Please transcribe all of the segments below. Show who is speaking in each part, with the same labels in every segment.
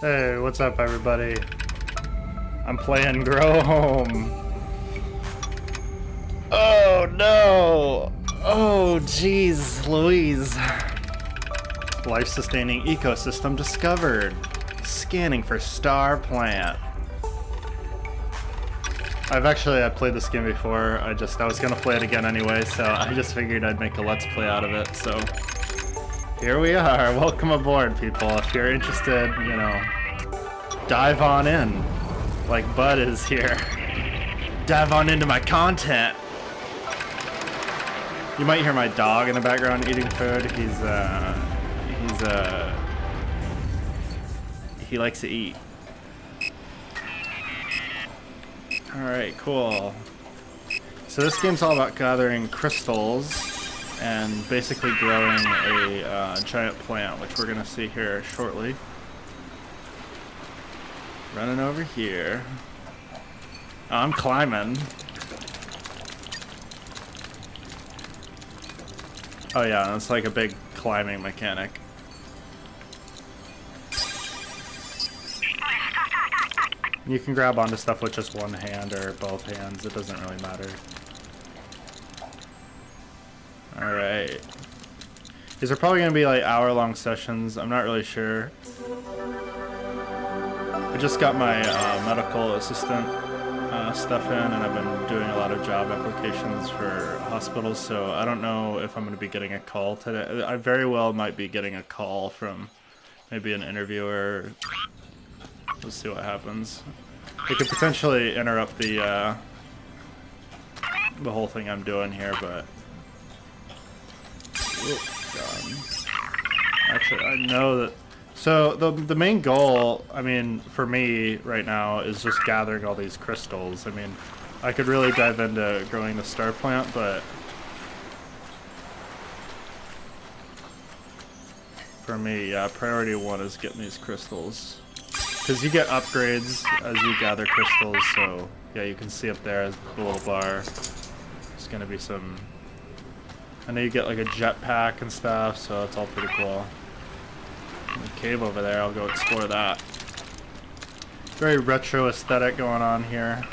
Speaker 1: Hey, what's up, everybody? I'm playing Grow Home. Oh no! Oh jeez, Louise. Life-sustaining ecosystem discovered. Scanning for star plant. I played this game before. I was gonna play it again anyway, so I just figured I'd make a let's play out of it. So here we are. Welcome aboard, people. If you're interested, you know, dive on in, like Bud is here. Dive on into my content. You might hear my dog in the background eating food. He likes to eat. Alright, cool. So this game's all about gathering crystals and basically growing a giant plant, which we're gonna see here shortly. Running over here. Oh, I'm climbing. Oh yeah, it's like a big climbing mechanic. You can grab onto stuff with just one hand or both hands, it doesn't really matter. Alright. These are probably going to be like hour-long sessions, I'm not really sure. I just got my medical assistant stuff in, and I've been doing a lot of job applications for hospitals, so I don't know if I'm going to be getting a call today. I very well might be getting a call from maybe an interviewer. Let's see what happens. It could potentially interrupt the whole thing I'm doing here, but oh, God. Actually, I know that. So the main goal, I mean, for me right now is just gathering all these crystals. I mean, I could really dive into growing the star plant, but for me, yeah, priority one is getting these crystals. Because you get upgrades as you gather crystals, so yeah, you can see up there the little bar. There's gonna be some. I know you get like a jetpack and stuff, so it's all pretty cool. The cave over there, I'll go explore that. Very retro aesthetic going on here.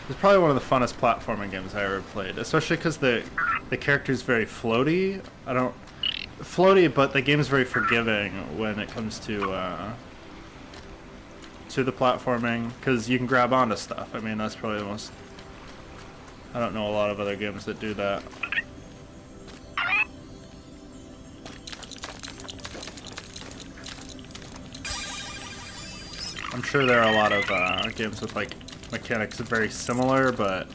Speaker 1: It's probably one of the funnest platforming games I ever played, especially because the character's very floaty. Floaty, but the game's very forgiving when it comes to the platforming, because you can grab onto stuff. I mean, that's probably the most. I don't know a lot of other games that do that. I'm sure there are a lot of games with like mechanics very similar, but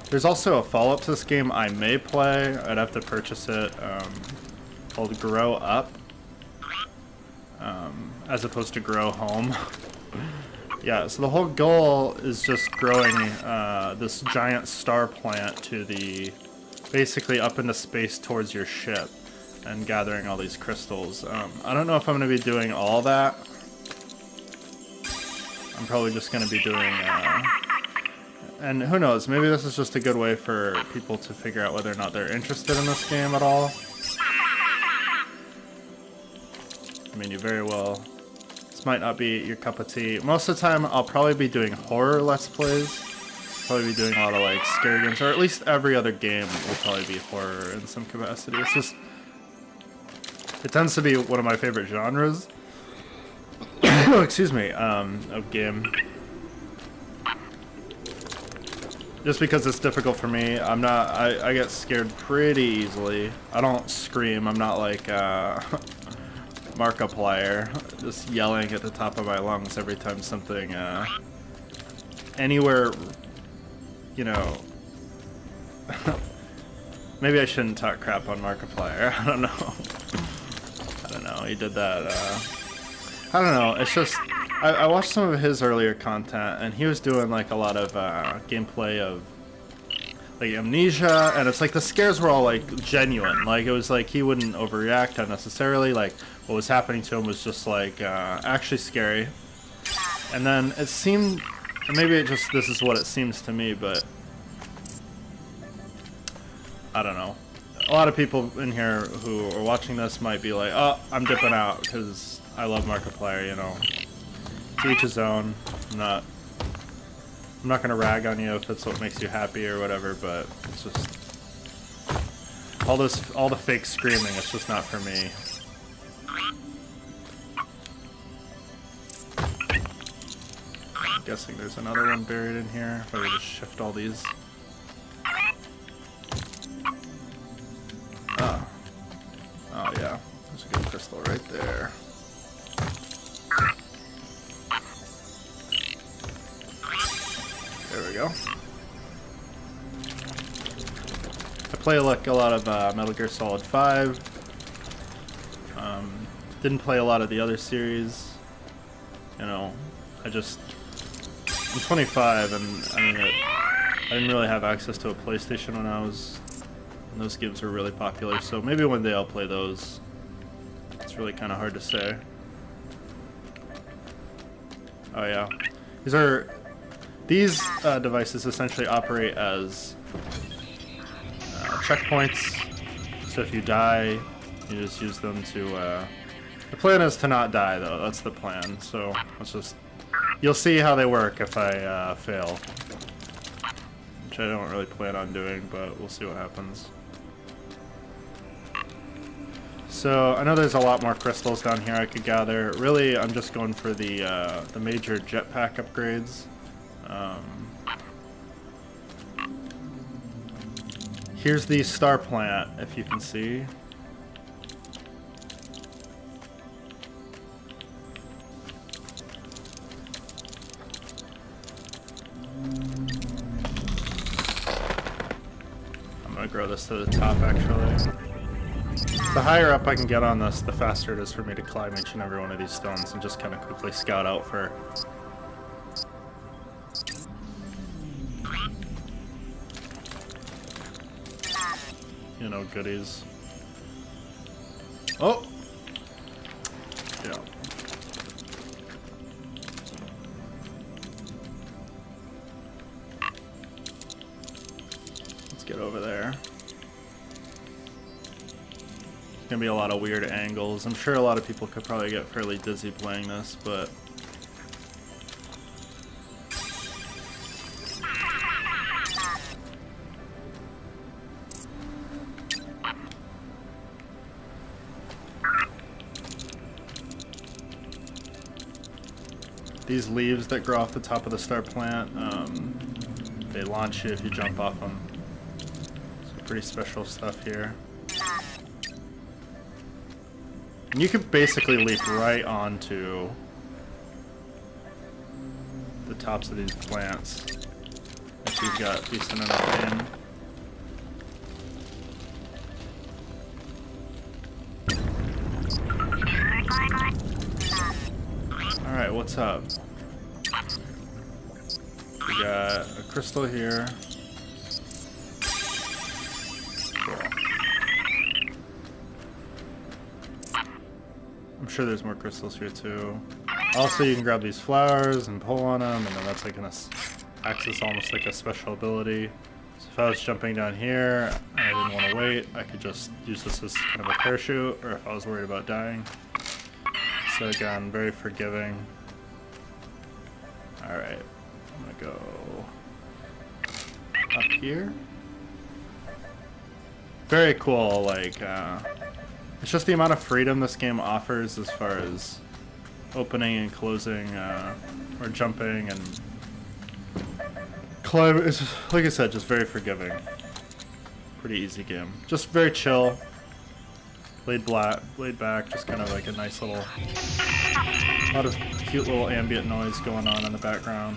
Speaker 1: there's also a follow-up to this game I may play. I'd have to purchase it, called Grow Up, as opposed to Grow Home. Yeah, so the whole goal is just growing this giant star plant to basically up into space towards your ship and gathering all these crystals. I don't know if I'm going to be doing all that. I'm probably just going to be doing, and who knows, maybe this is just a good way for people to figure out whether or not they're interested in this game at all. I mean, you very well, this might not be your cup of tea. Most of the time, I'll probably be doing horror Let's Plays. Probably be doing a lot of like scary games, or at least every other game will probably be horror in some capacity. It's just, it tends to be one of my favorite genres. Excuse me, of game. Just because it's difficult for me, I get scared pretty easily. I don't scream, I'm not like Markiplier, just yelling at the top of my lungs every time something, anywhere, you know, maybe I shouldn't talk crap on Markiplier, I don't know, he did that, I don't know, it's just, I watched some of his earlier content, and he was doing like a lot of gameplay of like Amnesia, and it's like the scares were all like genuine, like it was like he wouldn't overreact unnecessarily, like what was happening to him was just like actually scary. And then it seemed, maybe this is what it seems to me, but I don't know. a lot of people in here who are watching this might be like, oh, I'm dipping out because I love Markiplier, you know. To each his own. I'm not gonna rag on you if that's what makes you happy or whatever, but it's just all the fake screaming, it's just not for me. I'm guessing there's another one buried in here if I were to shift all these. Oh yeah, there's a good crystal right there. There we go. I play like a lot of Metal Gear Solid 5. Didn't play a lot of the other series. You know, I'm 25, and I mean, I didn't really have access to a PlayStation when those games were really popular. So maybe one day I'll play those. It's really kind of hard to say. Oh yeah, these devices essentially operate as checkpoints. So if you die, you just use them to. The plan is to not die, though. That's the plan. So you'll see how they work if I fail, which I don't really plan on doing, but we'll see what happens. So I know there's a lot more crystals down here I could gather. Really, I'm just going for the major jetpack upgrades. Here's the star plant, if you can see. I'm gonna grow this to the top, actually. The higher up I can get on this, the faster it is for me to climb each and every one of these stones and just kind of quickly scout out for goodies. Oh! Yeah. Let's get over there. There's gonna be a lot of weird angles. I'm sure a lot of people could probably get fairly dizzy playing this, but these leaves that grow off the top of the star plant, they launch you if you jump off them. Some pretty special stuff here. And you can basically leap right onto the tops of these plants if you've got decent enough aim. Alright, what's up? We got a crystal here. Cool. I'm sure there's more crystals here too. Also, you can grab these flowers and pull on them, and then that's like gonna access almost like a special ability. So if I was jumping down here and I didn't want to wait, I could just use this as kind of a parachute, or if I was worried about dying. So again, very forgiving. Alright, I'm gonna go up here. Very cool, like, it's just the amount of freedom this game offers as far as opening and closing, or jumping and climbing. It's just, like I said, just very forgiving. Pretty easy game. Just very chill. Laid back, just kind of like a nice little, lot of cute little ambient noise going on in the background.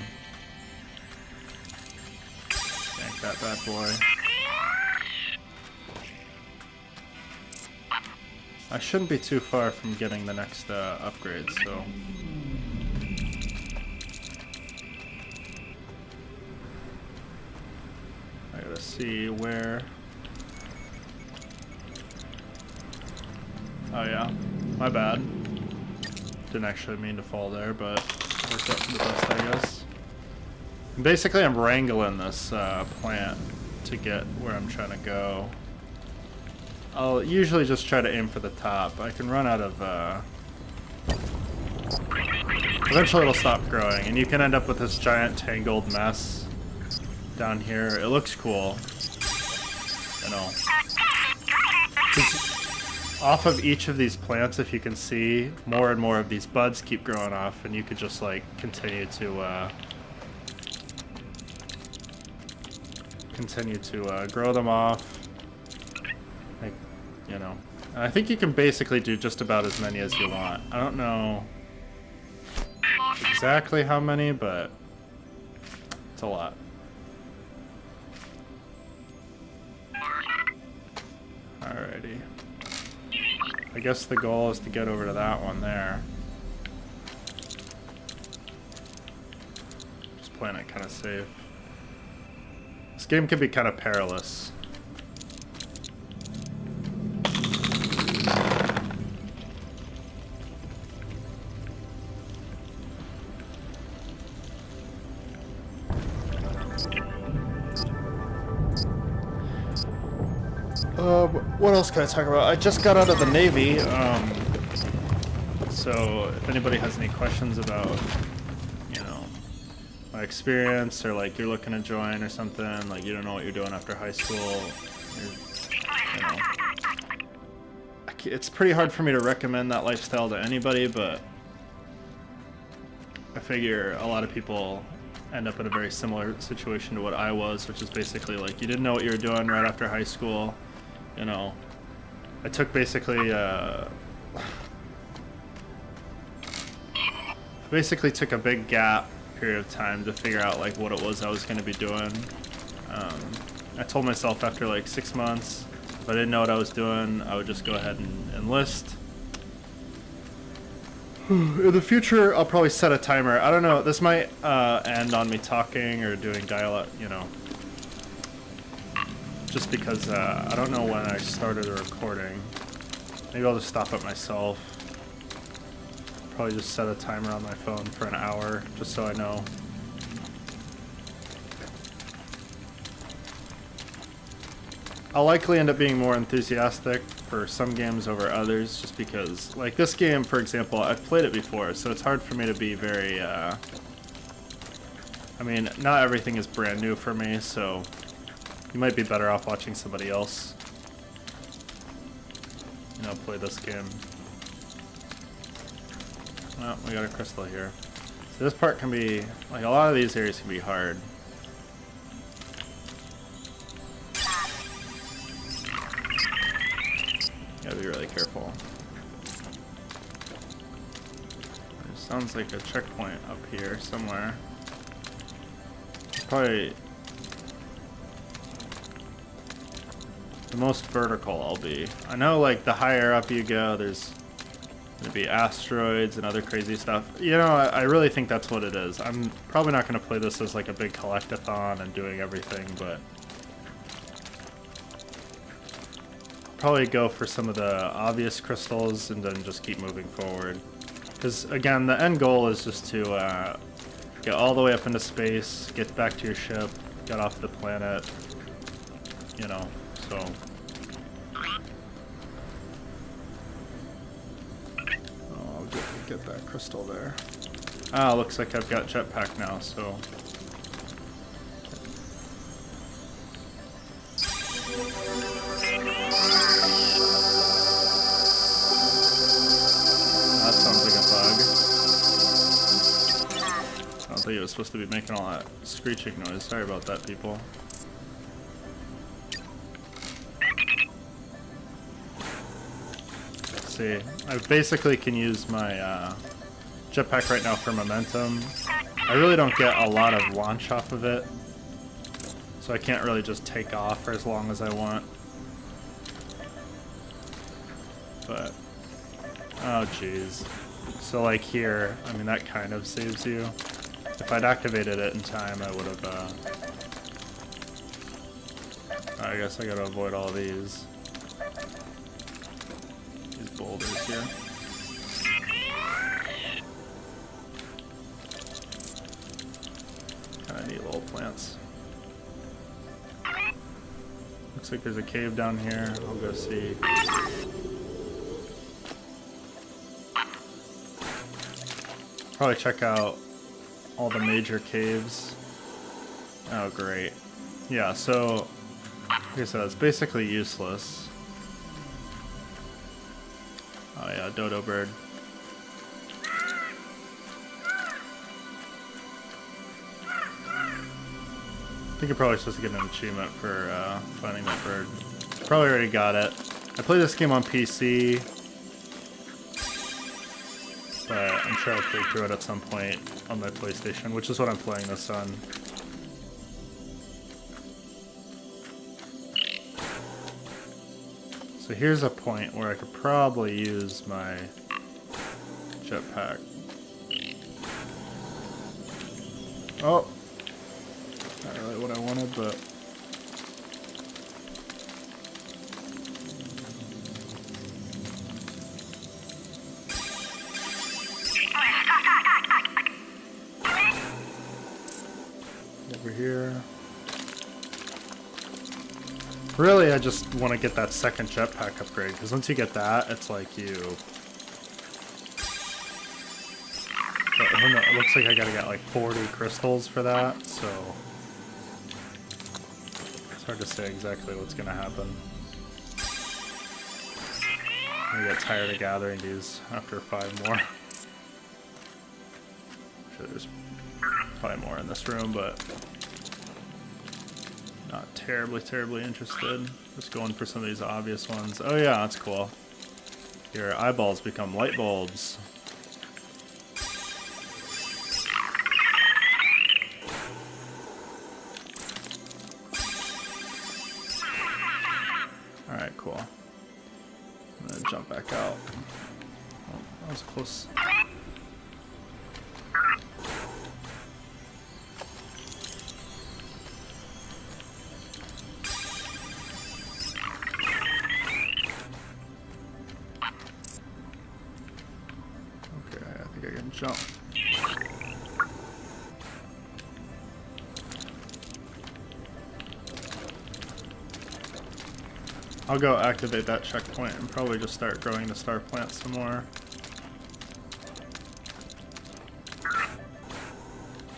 Speaker 1: Yank that bad boy. I shouldn't be too far from getting the next upgrade, so. I gotta see where. Oh yeah, my bad. Didn't actually mean to fall there, but worked out for the best, I guess. And basically, I'm wrangling this plant to get where I'm trying to go. I'll usually just try to aim for the top. I can run out of, eventually it'll stop growing, and you can end up with this giant tangled mess down here. It looks cool. You know. Off of each of these plants, if you can see, more and more of these buds keep growing off, and you could just, like, continue to grow them off. Like, you know. And I think you can basically do just about as many as you want. I don't know exactly how many, but it's a lot. Alrighty. I guess the goal is to get over to that one there. Just playing it kind of safe. This game can be kind of perilous. What else can I talk about? I just got out of the Navy, so if anybody has any questions about, you know, my experience, or like you're looking to join or something, like you don't know what you're doing after high school, you know, it's pretty hard for me to recommend that lifestyle to anybody, but I figure a lot of people end up in a very similar situation to what I was, which is basically like you didn't know what you were doing right after high school. You know, I took basically took a big gap period of time to figure out like what it was I was going to be doing. I told myself after like 6 months, if I didn't know what I was doing, I would just go ahead and enlist. In the future, I'll probably set a timer. I don't know. This might end on me talking or doing dialogue, you know. Just because I don't know when I started the recording. Maybe I'll just stop it myself. Probably just set a timer on my phone for an hour, just so I know. I'll likely end up being more enthusiastic for some games over others, just because, like this game, for example, I've played it before, so it's hard for me to be very, I mean, not everything is brand new for me, so you might be better off watching somebody else, you know, play this game. Oh, we got a crystal here. So this part can be, like, a lot of these areas can be hard. Gotta be really careful. There sounds like a checkpoint up here somewhere. Probably the most vertical I'll be. I know, like, the higher up you go, there's gonna be asteroids and other crazy stuff. You know, I really think that's what it is. I'm probably not gonna play this as like a big collectathon and doing everything, but probably go for some of the obvious crystals and then just keep moving forward. Because again, the end goal is just to get all the way up into space, get back to your ship, get off the planet, you know, so. Oh, I'll get that crystal there. Ah, looks like I've got jetpack now, so. That sounds like a bug. I don't think it was supposed to be making all that screeching noise. Sorry about that, people. Let's see, I basically can use my jetpack right now for momentum. I really don't get a lot of launch off of it, so I can't really just take off for as long as I want. But oh jeez. So like here, I mean that kind of saves you. If I'd activated it in time, I would have, I guess I gotta avoid all these boulders here. Kinda neat little plants. Looks like there's a cave down here. I'll go see. Probably check out all the major caves. Oh, great. Yeah, so, like I said, it's basically useless. Oh yeah, dodo bird. I think you're probably supposed to get an achievement for finding that bird. Probably already got it. I played this game on PC, but I'm sure I'll play through it at some point on my PlayStation, which is what I'm playing this on. So here's a point where I could probably use my jetpack. Oh! Not really what I wanted, but... over here. Really, I just want to get that second jetpack upgrade, because once you get that, it's like you... It looks like I gotta get like 40 crystals for that, so... It's hard to say exactly what's gonna happen. I get tired of gathering these after 5 more. I'm sure there's probably more in this room, but... Not terribly interested. Just going for some of these obvious ones. Oh yeah, that's cool. Your eyeballs become light bulbs. Alright, cool. I'm gonna jump back out. Oh, that was close. Jump. I'll go activate that checkpoint and probably just start growing the star plant some more.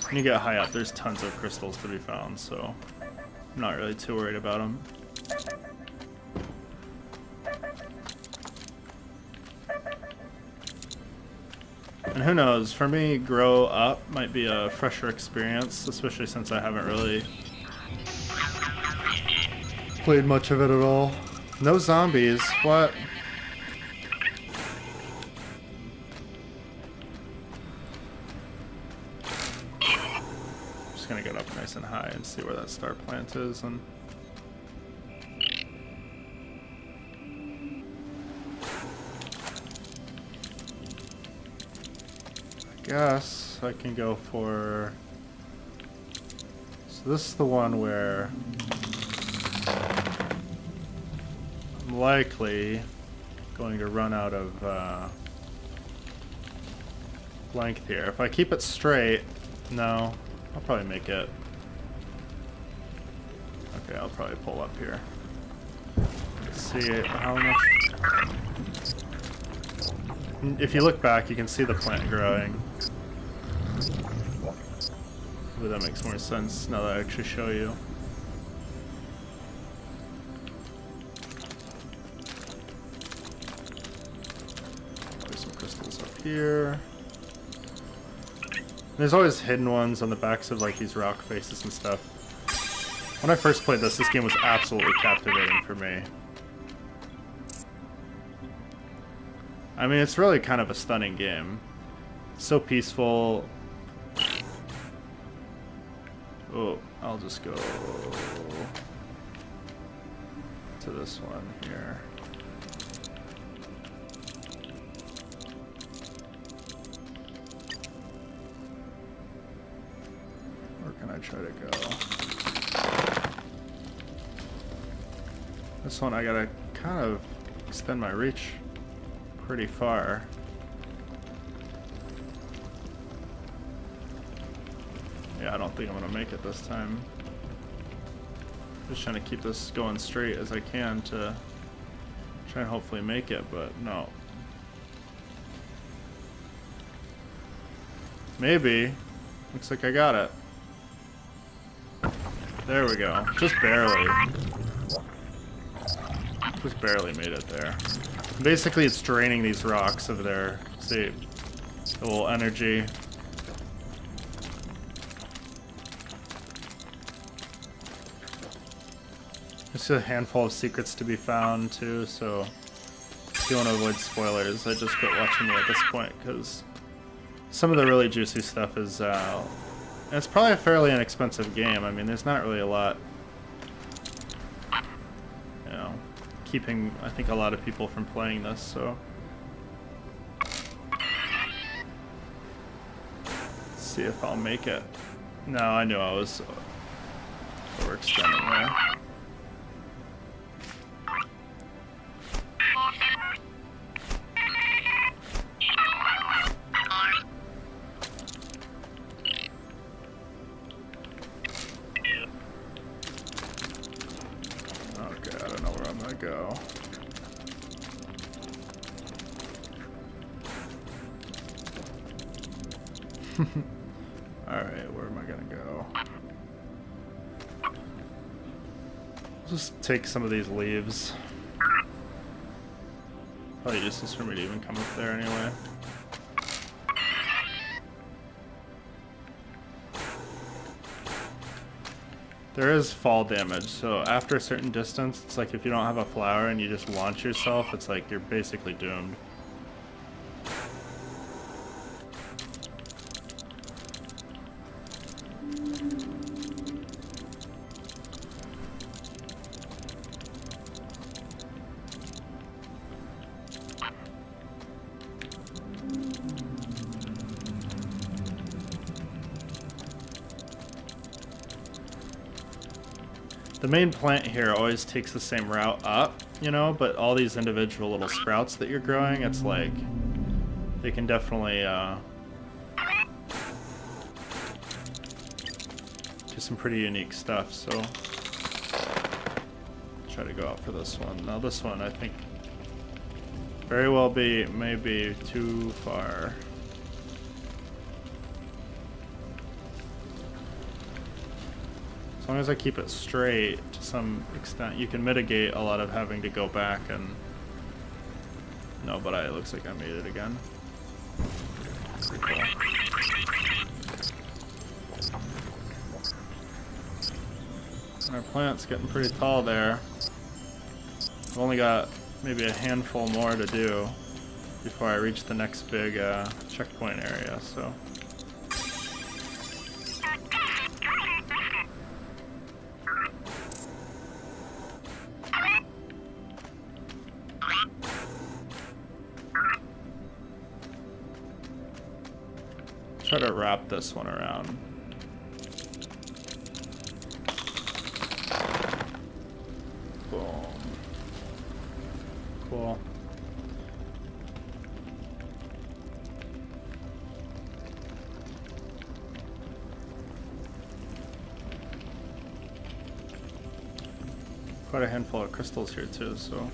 Speaker 1: When you get high up, there's tons of crystals to be found, so I'm not really too worried about them. And who knows, for me, grow up might be a fresher experience, especially since I haven't really played much of it at all. No zombies, what? Just gonna get up nice and high and see where that star plant is, and guess I can go for... So this is the one where I'm likely going to run out of length here. If I keep it straight, no, I'll probably make it. Okay, I'll probably pull up here. Let's see how much... If you look back, you can see the plant growing. Maybe that makes more sense now that I actually show you. There's some crystals up here. There's always hidden ones on the backs of like these rock faces and stuff. When I first played this game was absolutely captivating for me. I mean, it's really kind of a stunning game. It's so peaceful. Oh, I'll just go to this one here. Where can I try to go? This one I gotta kind of extend my reach pretty far. Yeah, I don't think I'm gonna make it this time. Just trying to keep this going straight as I can to try and hopefully make it, but no. Maybe. Looks like I got it. There we go. Just barely. Just barely made it there. Basically, it's draining these rocks of their, see, a little energy. There's a handful of secrets to be found, too, so if you want to avoid spoilers, I just quit watching me at this point, because some of the really juicy stuff is, it's probably a fairly inexpensive game. I mean, there's not really a lot, you know, keeping, I think, a lot of people from playing this, so. Let's see if I'll make it. No, I knew I was overextending there. Go. Alright, where am I gonna go? Just take some of these leaves. Probably useless for me to even come up there anyway. There is fall damage, so after a certain distance, it's like if you don't have a flower and you just launch yourself, it's like you're basically doomed. The main plant here always takes the same route up, you know, but all these individual little sprouts that you're growing, it's like, they can definitely do some pretty unique stuff, so try to go out for this one. Now this one, I think, very well may be too far. As long as I keep it straight to some extent, you can mitigate a lot of having to go back and... No, but it looks like I made it again. Pretty cool. Our plant's getting pretty tall there. I've only got maybe a handful more to do before I reach the next big checkpoint area, so... Try to wrap this one around. Boom. Cool. Quite a handful of crystals here too, so.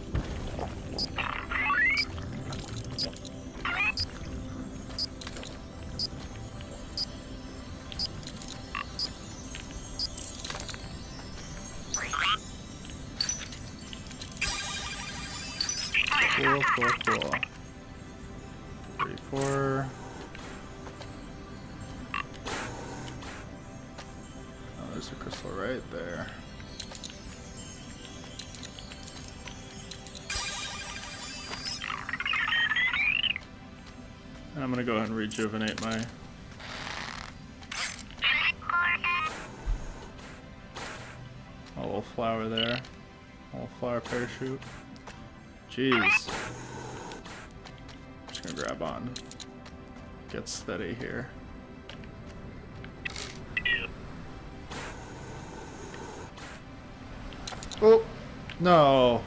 Speaker 1: Cool. 34. Oh, there's a crystal right there. And I'm gonna go ahead and rejuvenate my... A little flower there. A little flower parachute. Jeez. Just gonna grab on. Get steady here. Oh! No!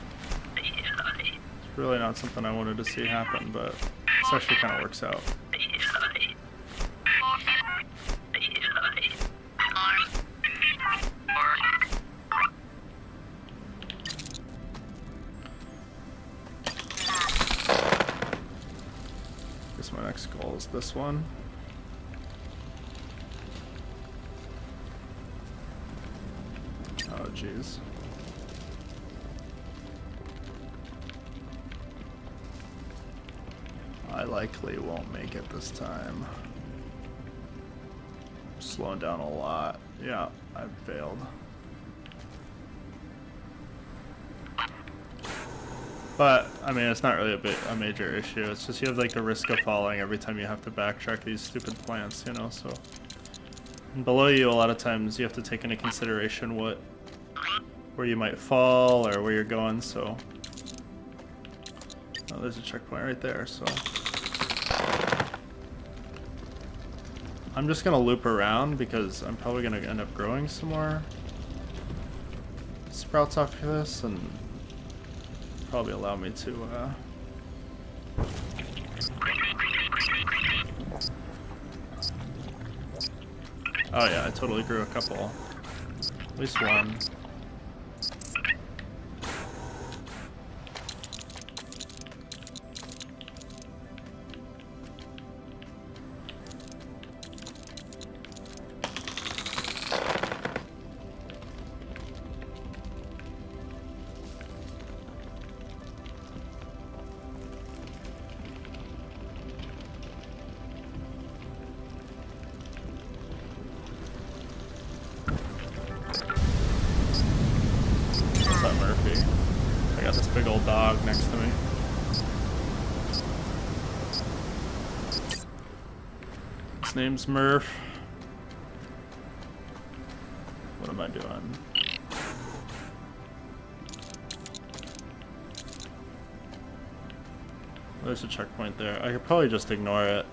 Speaker 1: It's really not something I wanted to see happen, but this actually kind of works out. guess my next goal is this one. Oh, jeez. I likely won't make it this time. Slowing down a lot. Yeah, I've failed. But, I mean, it's not really a major issue. It's just you have like the risk of falling every time you have to backtrack these stupid plants, you know, so. And below you, a lot of times you have to take into consideration where you might fall or where you're going, so. Oh, there's a checkpoint right there, so. I'm just gonna loop around because I'm probably gonna end up growing some more sprouts off of this and probably allow me to oh yeah, I totally grew a couple. At least one. Murphy. I got this big old dog next to me. His name's Murph. What am I doing? There's a checkpoint there. I could probably just ignore it.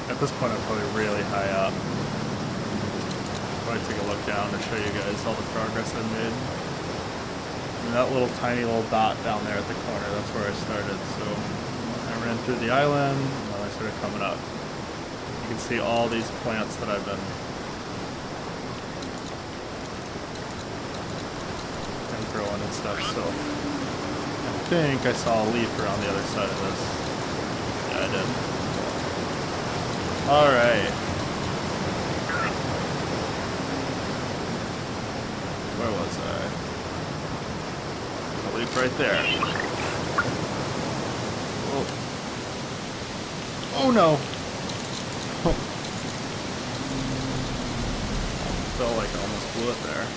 Speaker 1: At this point, I'm probably really high up. Probably take a look down to show you guys all the progress I've made. And that little tiny little dot down there at the corner, that's where I started. So I ran through the island, and then I started coming up. You can see all these plants that I've been growing and stuff. So I think I saw a leaf around the other side of this. Yeah, I did. Alright. Where was I? A leaf right there. Oh, oh no! Felt like I almost blew it there.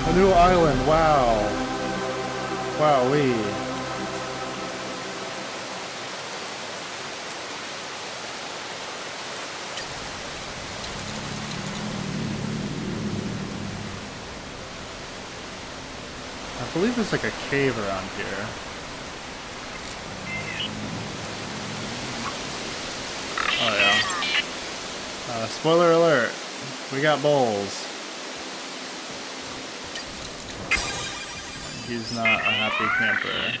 Speaker 1: A new island, wow. Wowee. I believe there's like a cave around here. Oh yeah. Spoiler alert. We got bowls. He's not a happy camper.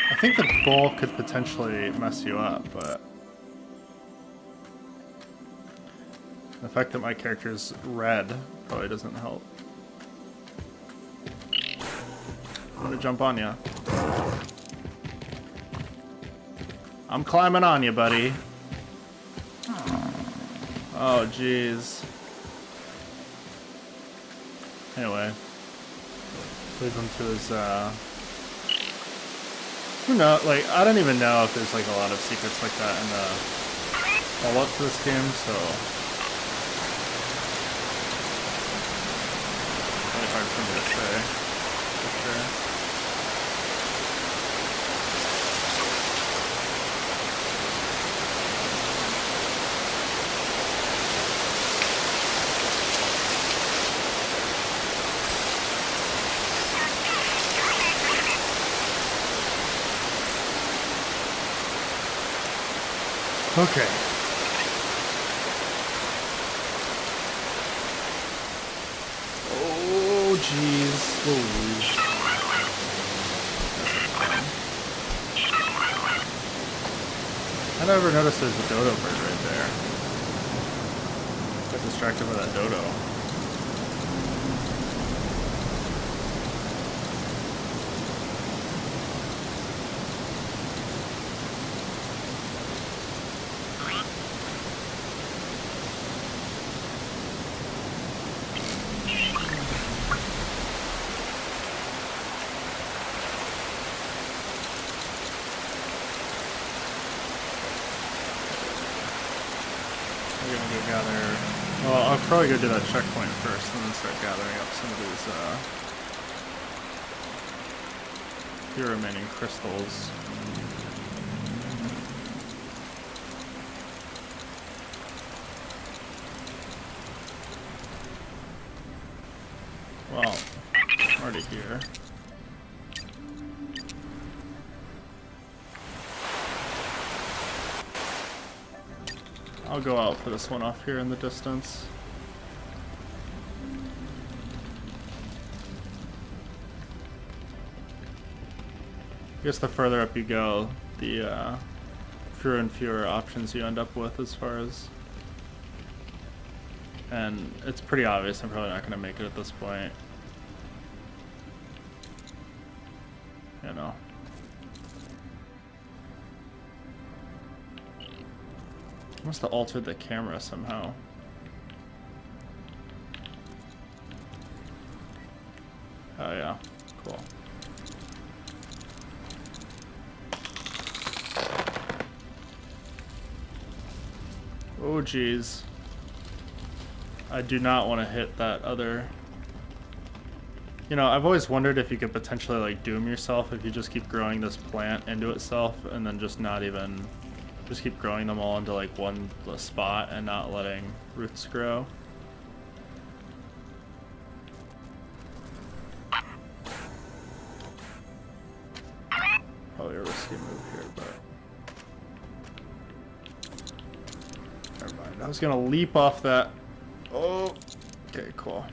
Speaker 1: I think the bowl could potentially mess you up, but the fact that my character's red probably doesn't help. I'm gonna jump on you. I'm climbing on you, buddy. Oh, jeez. Anyway. Leave him to his, who knows? Like, I don't even know if there's, like, a lot of secrets like that in the follow-up to this game, so... Really hard for me to say, for sure. Okay. Oh, jeez. Whoa. I never noticed there's a dodo bird right there. Got distracted by that dodo. Well, I'll probably go do that checkpoint first and then start gathering up some of these few remaining crystals. Well, I'm already here. I'll go out for this one off here in the distance. I guess the further up you go, the fewer and fewer options you end up with as far as... And it's pretty obvious I'm probably not going to make it at this point. You know. Must have altered the camera somehow. Oh yeah, cool. Oh geez. I do not want to hit that other... You know, I've always wondered if you could potentially like doom yourself if you just keep growing this plant into itself and then just not even... Just keep growing them all into like one spot and not letting roots grow. Probably a risky move here, but... Never mind. I was gonna leap off that. Oh, okay, cool.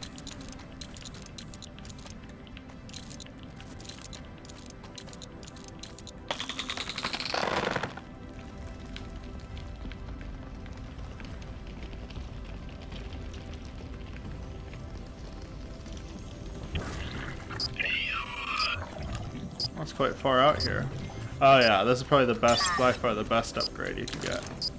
Speaker 1: That's quite far out here. Oh yeah, this is probably the best, by far the best upgrade you can get.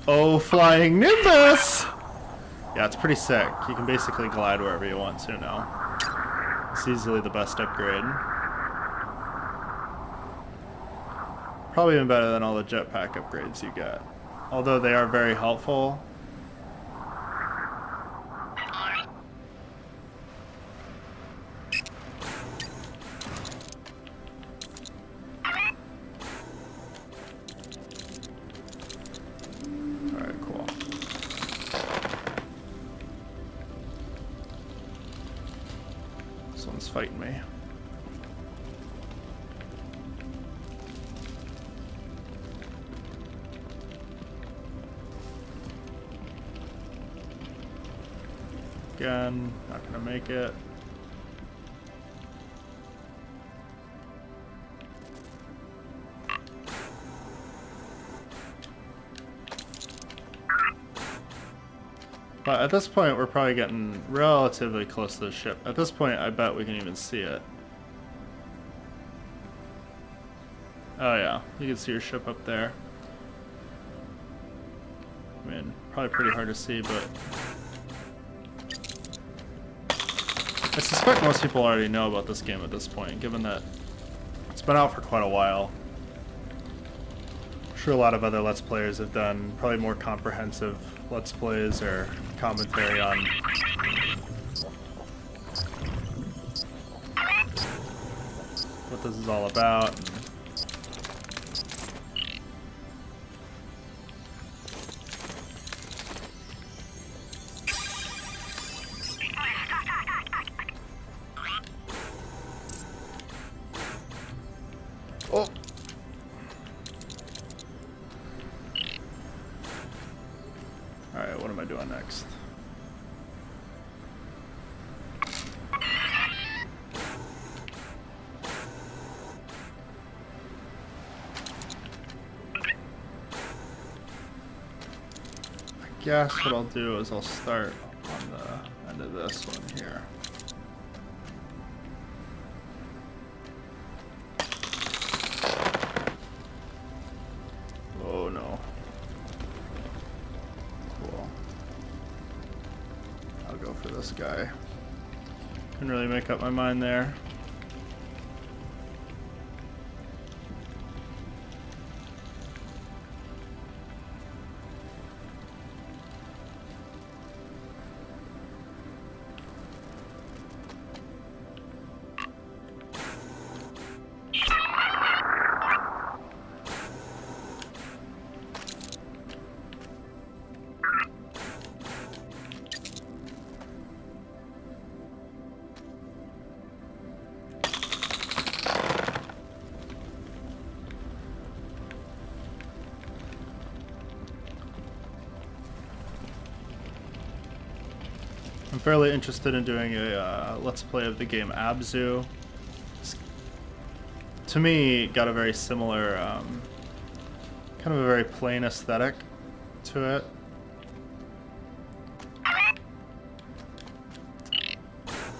Speaker 1: Oh, Flying Nimbus! Yeah, it's pretty sick. You can basically glide wherever you want to now. It's easily the best upgrade. Probably even better than all the jetpack upgrades you get. Although they are very helpful. Someone's fighting me. Again, not gonna make it. But at this point, we're probably getting relatively close to the ship. At this point, I bet we can even see it. Oh yeah, you can see your ship up there. I mean, probably pretty hard to see, but... I suspect most people already know about this game at this point, given that it's been out for quite a while. I'm sure a lot of other Let's Players have done probably more comprehensive Let's Plays or commentary on what this is all about. Oh! Alright, what am I doing next? I guess what I'll do is I'll start on the end of this one here. Oh no. Cool. I'll go for this guy. Couldn't really make up my mind there. I'm fairly interested in doing a Let's Play of the game Abzu. It's, to me, got a very similar, kind of a very plain aesthetic to it.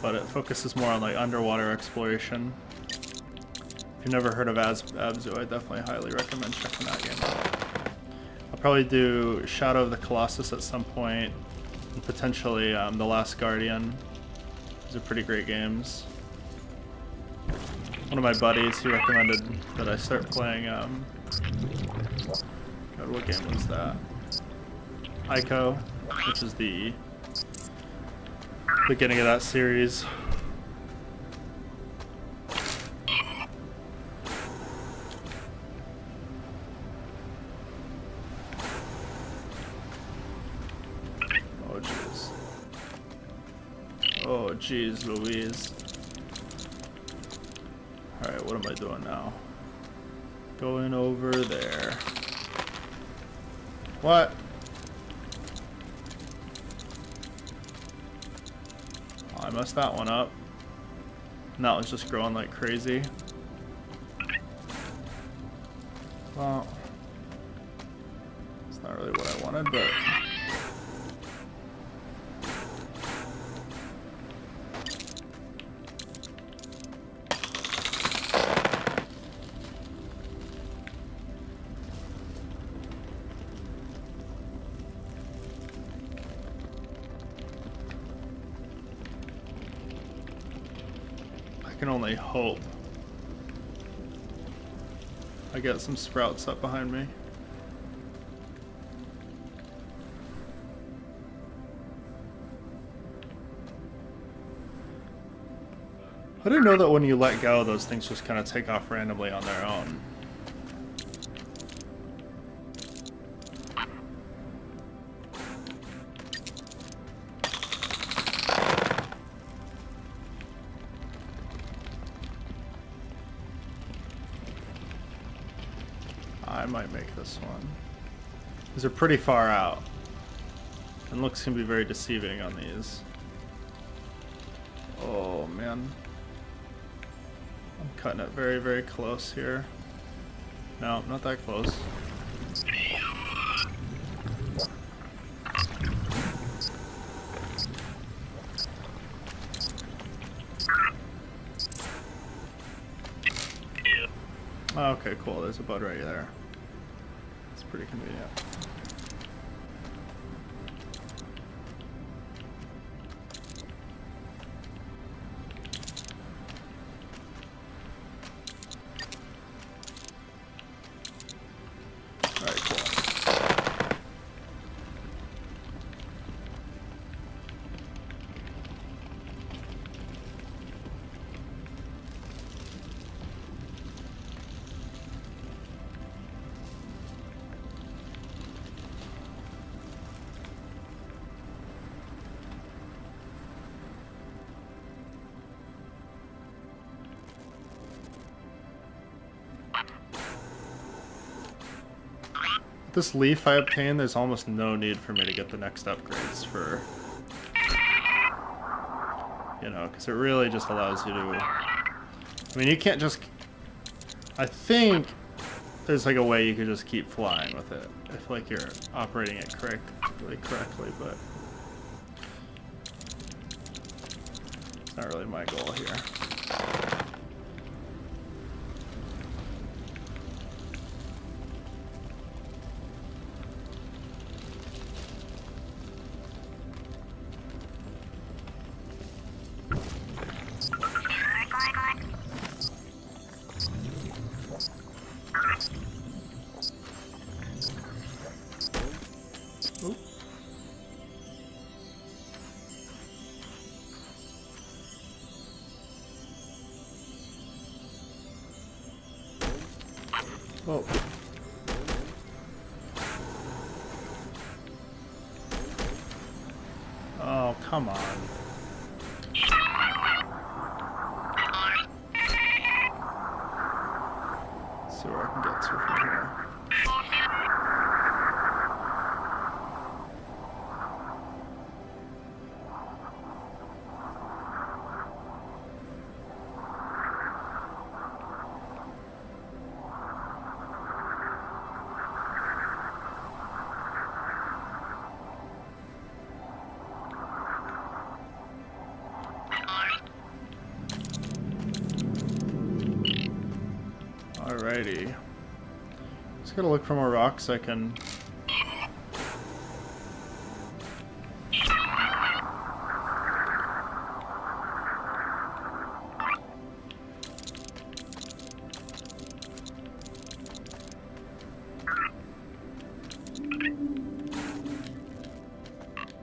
Speaker 1: But it focuses more on like underwater exploration. If you've never heard of Abzu, I definitely highly recommend checking that game out. I'll probably do Shadow of the Colossus at some point. And potentially The Last Guardian. These are pretty great games. One of my buddies, he recommended that I start playing, God, what game was that? Ico, which is the beginning of that series. Oh jeez Louise. Alright, what am I doing now? Going over there. What? Oh, I messed that one up. And that was just growing like crazy. Well, it's not really what I wanted, but I can only hope I get some sprouts up behind me. I didn't know that when you let go, those things just kind of take off randomly on their own. I might make this one. These are pretty far out. And looks can be very deceiving on these. Oh man. I'm cutting it very, very close here. No, not that close. Oh, okay, cool. There's a bud right there. It's pretty convenient. this leaf I obtained, there's almost no need for me to get the next upgrades for, you know, because it really just allows you to, I mean, you can't just, I think there's like a way you could just keep flying with it if like you're operating it correctly, but it's not really my goal here. Oh. Oh, come on. Let's see where I can get to from here. Alrighty. Just gotta look for more rocks I can...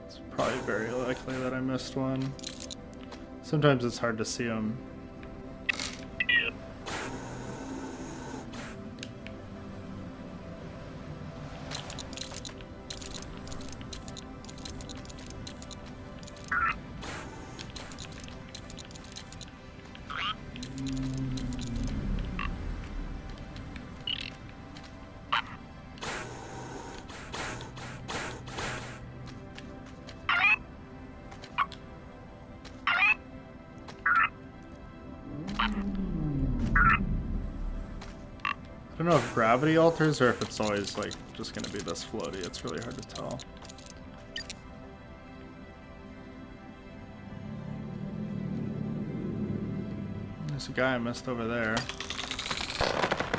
Speaker 1: It's probably very likely that I missed one. Sometimes it's hard to see them. I don't know if gravity alters or if it's always like just gonna be this floaty. It's really hard to tell. There's a guy I missed over there,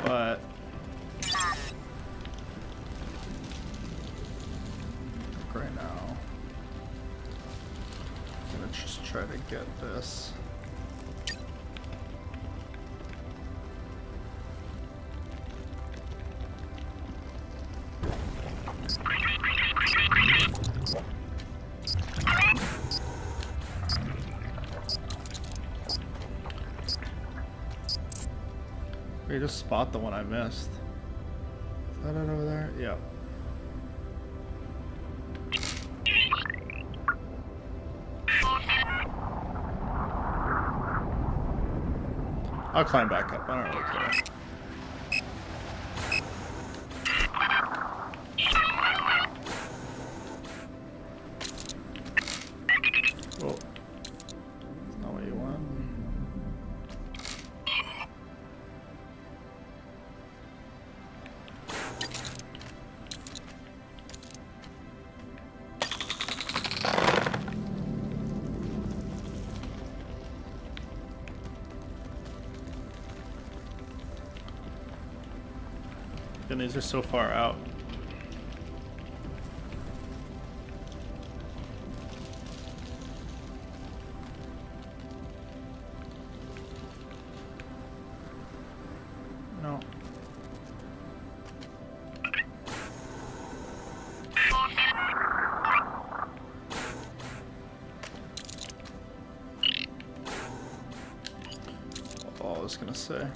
Speaker 1: but right now I'm gonna just try to get this. You just spot the one I missed. Is that it over there? Yeah. I'll climb back up. I don't really care. Whoa. That's not what you want. And these are so far out. No. Oh, I was gonna say.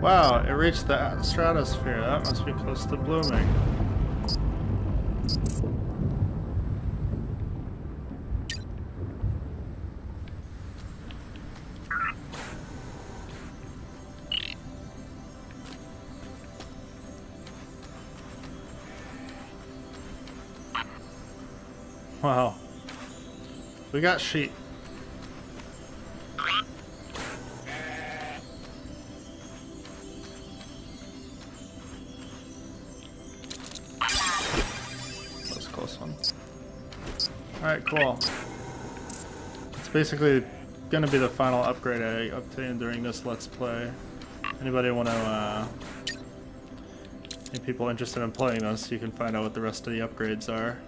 Speaker 1: Wow, it reached the stratosphere. That must be close to blooming. Wow. We got sheep. That was a close one. Alright, cool. It's basically gonna be the final upgrade I obtained during this Let's Play. Anybody wanna, any people interested in playing this, you can find out what the rest of the upgrades are.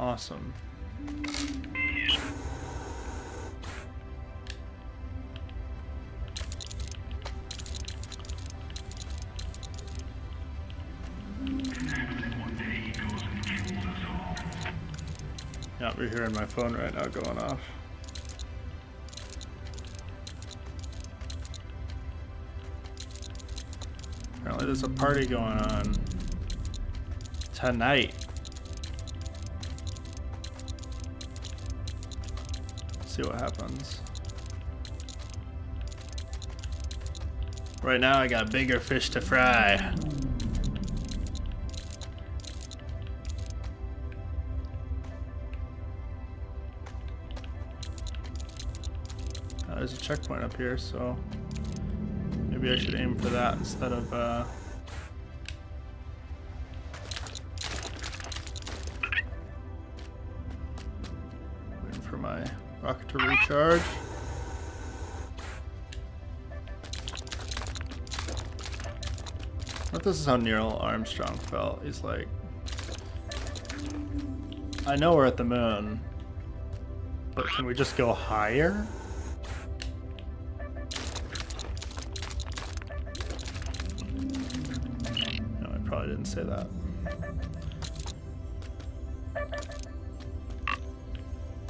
Speaker 1: Awesome. Yeah, we're hearing my phone right now going off. Apparently there's a party going on tonight. See what happens. Right now I got bigger fish to fry. There's a checkpoint up here, so maybe I should aim for that instead of waiting for my rocket to recharge. But this is how Neil Armstrong felt. He's like, I know we're at the moon, but can we just go higher? No, I probably didn't say that.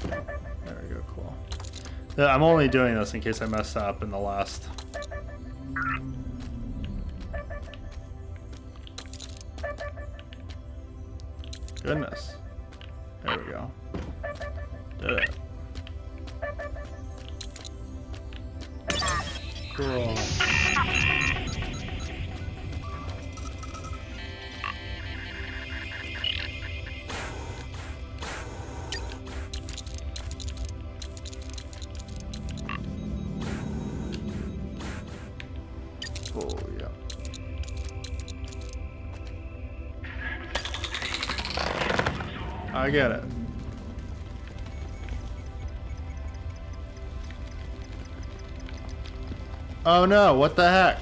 Speaker 1: There we go, cool. I'm only doing this in case I mess up in the last. Goodness. There we go. Did it. Cool. Oh, yeah. I get it. Oh no, what the heck?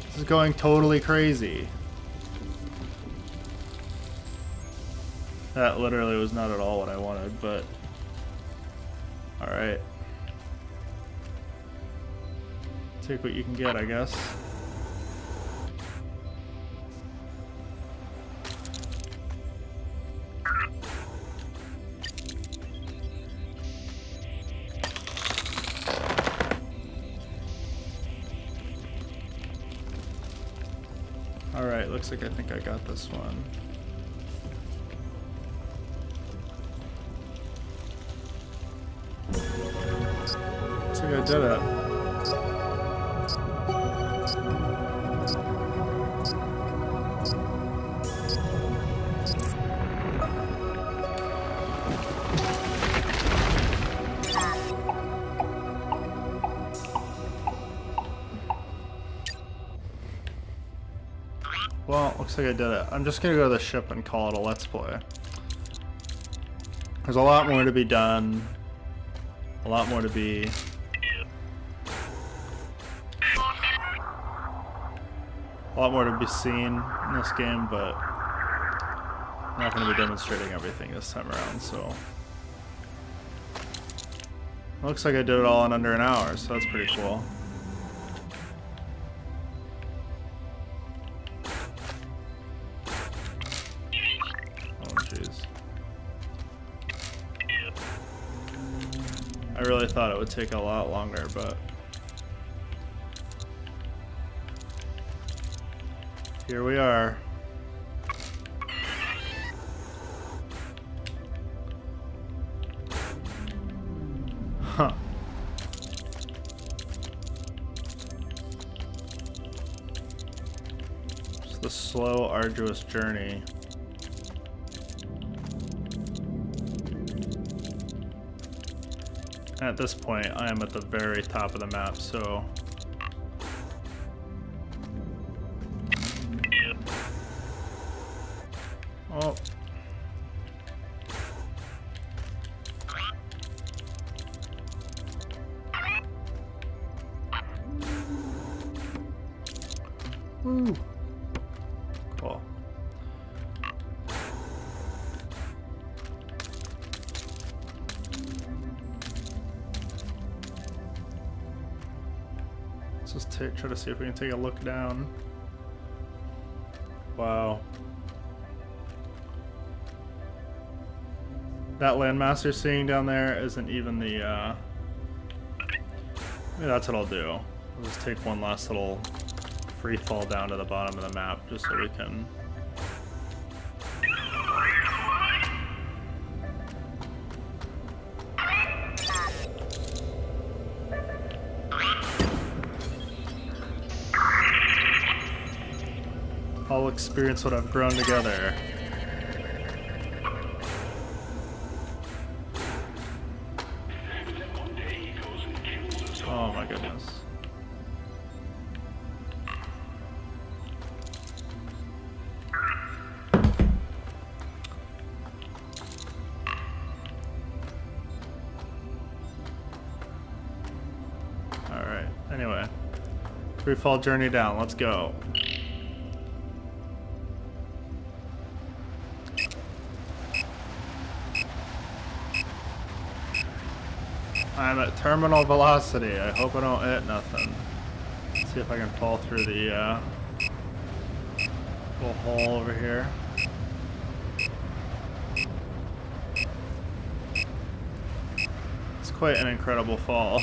Speaker 1: This is going totally crazy. That literally was not at all what I wanted, but alright. Take what you can get, I guess. Alright, looks like I think I got this one. Looks like I did it. Looks like I did it. I'm just gonna go to the ship and call it a let's play. There's a lot more to be done. A lot more to be... A lot more to be seen in this game, but I'm not going to be demonstrating everything this time around, so... Looks like I did it all in under an hour, so that's pretty cool. Oh, jeez. I really thought it would take a lot longer, but... Here we are. Huh. It's the slow, arduous journey. And at this point, I am at the very top of the map, so... Oh. Woo. Cool. Let's just try to see if we can take a look down. Wow. That landmass you're seeing down there isn't even the, maybe that's what I'll do. I'll just take one last little free fall down to the bottom of the map just so we can... I'll experience what I've grown together. Oh my goodness. Alright, anyway. Free fall journey down, let's go. I'm at terminal velocity. I hope I don't hit nothing. Let's see if I can fall through the little hole over here. It's quite an incredible fall.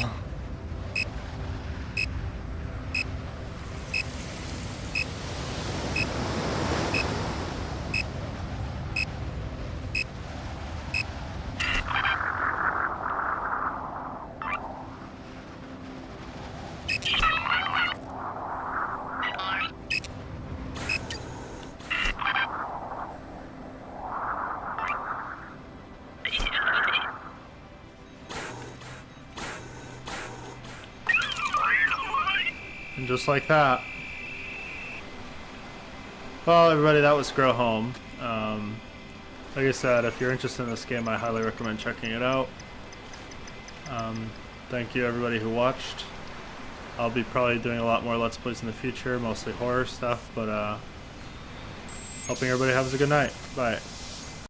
Speaker 1: And just like that. Well, everybody, that was Grow Home. Like I said, if you're interested in this game, I highly recommend checking it out. Thank you everybody who watched. I'll be probably doing a lot more Let's Plays in the future, mostly horror stuff, but hoping everybody has a good night. Bye.